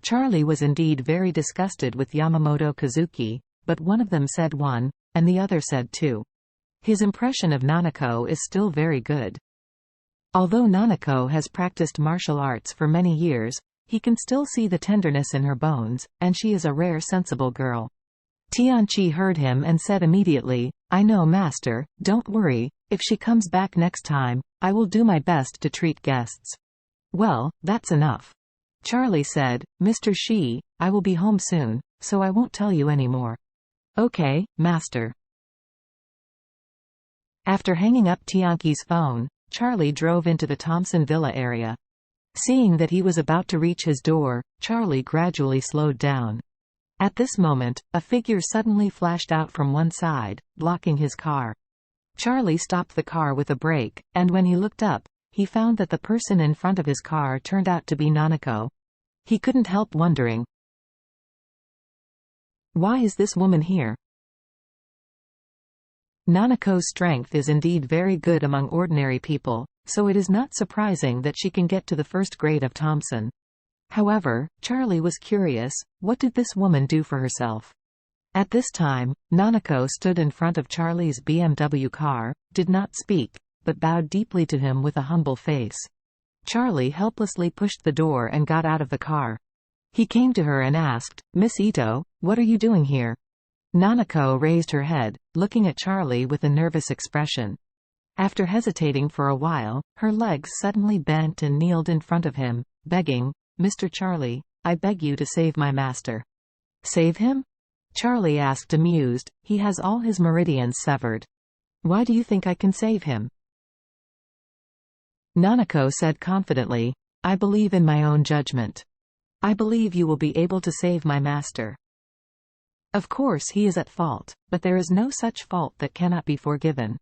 Charlie was indeed very disgusted with Yamamoto Kazuki, but one of them said one, and the other said two. His impression of Nanako is still very good. Although Nanako has practiced martial arts for many years, he can still see the tenderness in her bones, and she is a rare sensible girl. Tianqi heard him and said immediately, "I know, master, don't worry, if she comes back next time, I will do my best to treat guests." "Well, that's enough." Charlie said, "Mr. Shi, I will be home soon, so I won't tell you any more." "Okay, master." After hanging up Tianqi's phone, Charlie drove into the Thompson Villa area. Seeing that he was about to reach his door, Charlie gradually slowed down. At this moment, a figure suddenly flashed out from one side, blocking his car. Charlie stopped the car with a brake, and when he looked up, he found that the person in front of his car turned out to be Nanako. He couldn't help wondering, why is this woman here? Nanako's strength is indeed very good among ordinary people, so it is not surprising that she can get to the first grade of Thompson. However, Charlie was curious, what did this woman do for herself? At this time, Nanako stood in front of Charlie's BMW car, did not speak, but bowed deeply to him with a humble face. Charlie helplessly pushed the door and got out of the car. He came to her and asked, "Miss Ito, what are you doing here?" Nanako raised her head, looking at Charlie with a nervous expression. After hesitating for a while, her legs suddenly bent and kneeled in front of him, begging, "Mr. Charlie, I beg you to save my master." "Save him?" Charlie asked, amused. "He has all his meridians severed. Why do you think I can save him?" Nanako said confidently, "I believe in my own judgment. I believe you will be able to save my master. Of course he is at fault, but there is no such fault that cannot be forgiven."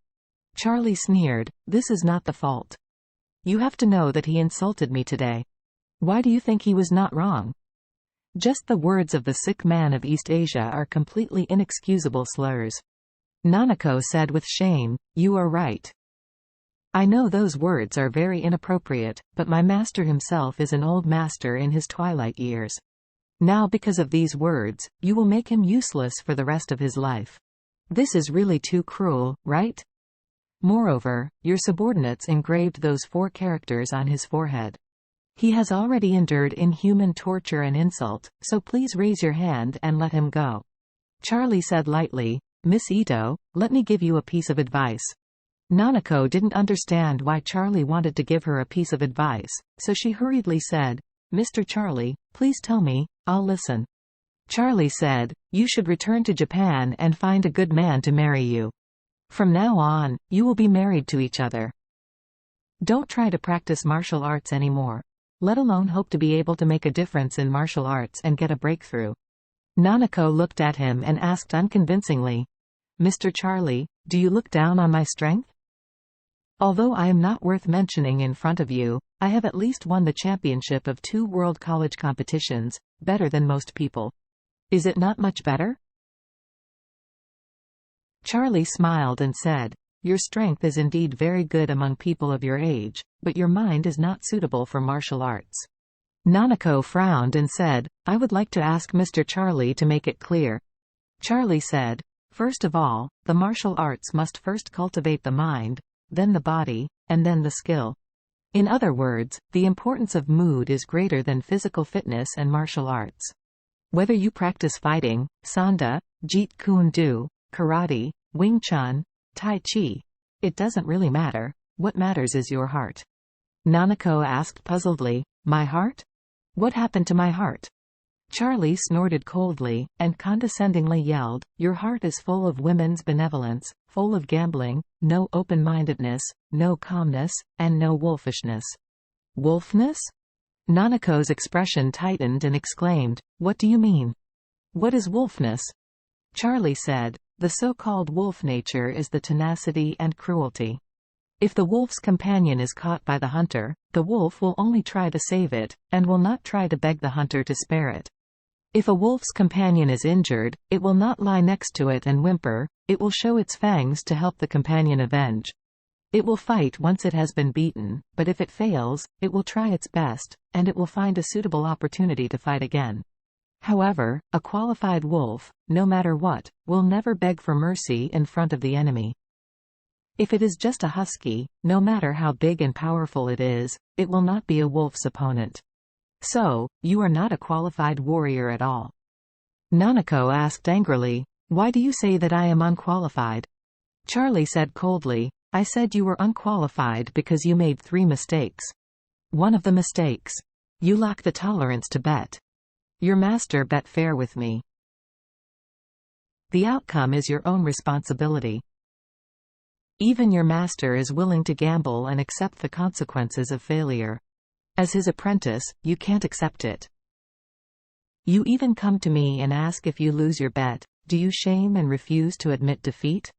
Charlie sneered, "This is not the fault. You have to know that he insulted me today. Why do you think he was not wrong? Just the words of the sick man of East Asia are completely inexcusable slurs." Nanako said with shame, "You are right. I know those words are very inappropriate, but my master himself is an old master in his twilight years. Now because of these words, you will make him useless for the rest of his life. This is really too cruel, right? Moreover, your subordinates engraved those 4 characters on his forehead. He has already endured inhuman torture and insult, so please raise your hand and let him go." Charlie said lightly, "Miss Ito, let me give you a piece of advice." Nanako didn't understand why Charlie wanted to give her a piece of advice, so she hurriedly said, "Mr. Charlie, please tell me, I'll listen." Charlie said, "You should return to Japan and find a good man to marry you. From now on, you will be married to each other. Don't try to practice martial arts anymore. Let alone hope to be able to make a difference in martial arts and get a breakthrough." Nanako looked at him and asked unconvincingly, "Mr. Charlie, do you look down on my strength? Although I am not worth mentioning in front of you, I have at least won the championship of 2 world college competitions, better than most people. Is it not much better?" Charlie smiled and said, "Your strength is indeed very good among people of your age, but your mind is not suitable for martial arts." Nanako frowned and said, "I would like to ask Mr. Charlie to make it clear." Charlie said, "First of all, the martial arts must first cultivate the mind, then the body, and then the skill. In other words, the importance of mood is greater than physical fitness and martial arts. Whether you practice fighting, sanda, jeet kune do, karate, Wing Chun, Tai Chi, it doesn't really matter. What matters is your heart." Nanako asked puzzledly, "My heart? What happened to my heart?" Charlie snorted coldly, and condescendingly yelled, "Your heart is full of women's benevolence, full of gambling, no open-mindedness, no calmness, and no wolfishness." "Wolfness?" Nanako's expression tightened and exclaimed, "What do you mean? What is wolfness?" Charlie said, "The so-called wolf nature is the tenacity and cruelty. If the wolf's companion is caught by the hunter, the wolf will only try to save it, and will not try to beg the hunter to spare it. If a wolf's companion is injured, it will not lie next to it and whimper, it will show its fangs to help the companion avenge. It will fight once it has been beaten, but if it fails, it will try its best, and it will find a suitable opportunity to fight again. However, a qualified wolf, no matter what, will never beg for mercy in front of the enemy. If it is just a husky, no matter how big and powerful it is, it will not be a wolf's opponent. So, you are not a qualified warrior at all. Nanako asked angrily, "Why do you say that I am unqualified?" Charlie said coldly, "I said you were unqualified because you made 3 mistakes. One of the mistakes. You lack the tolerance to bet. Your master bet fair with me. The outcome is your own responsibility. Even your master is willing to gamble and accept the consequences of failure. As his apprentice, you can't accept it. You even come to me and ask if you lose your bet. Do you shame and refuse to admit defeat?"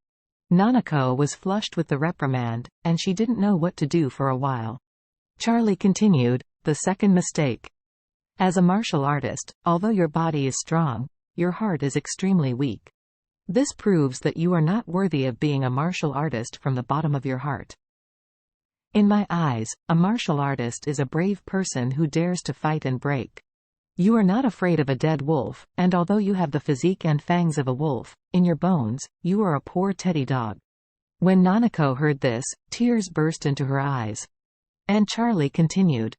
Nanako was flushed with the reprimand, and she didn't know what to do for a while. Charlie continued, "The second mistake. As a martial artist, although your body is strong, your heart is extremely weak. This proves that you are not worthy of being a martial artist from the bottom of your heart. In my eyes, a martial artist is a brave person who dares to fight and break. You are not afraid of a dead wolf, and although you have the physique and fangs of a wolf, in your bones, you are a poor teddy dog." When Nanako heard this, tears burst into her eyes. And Charlie continued,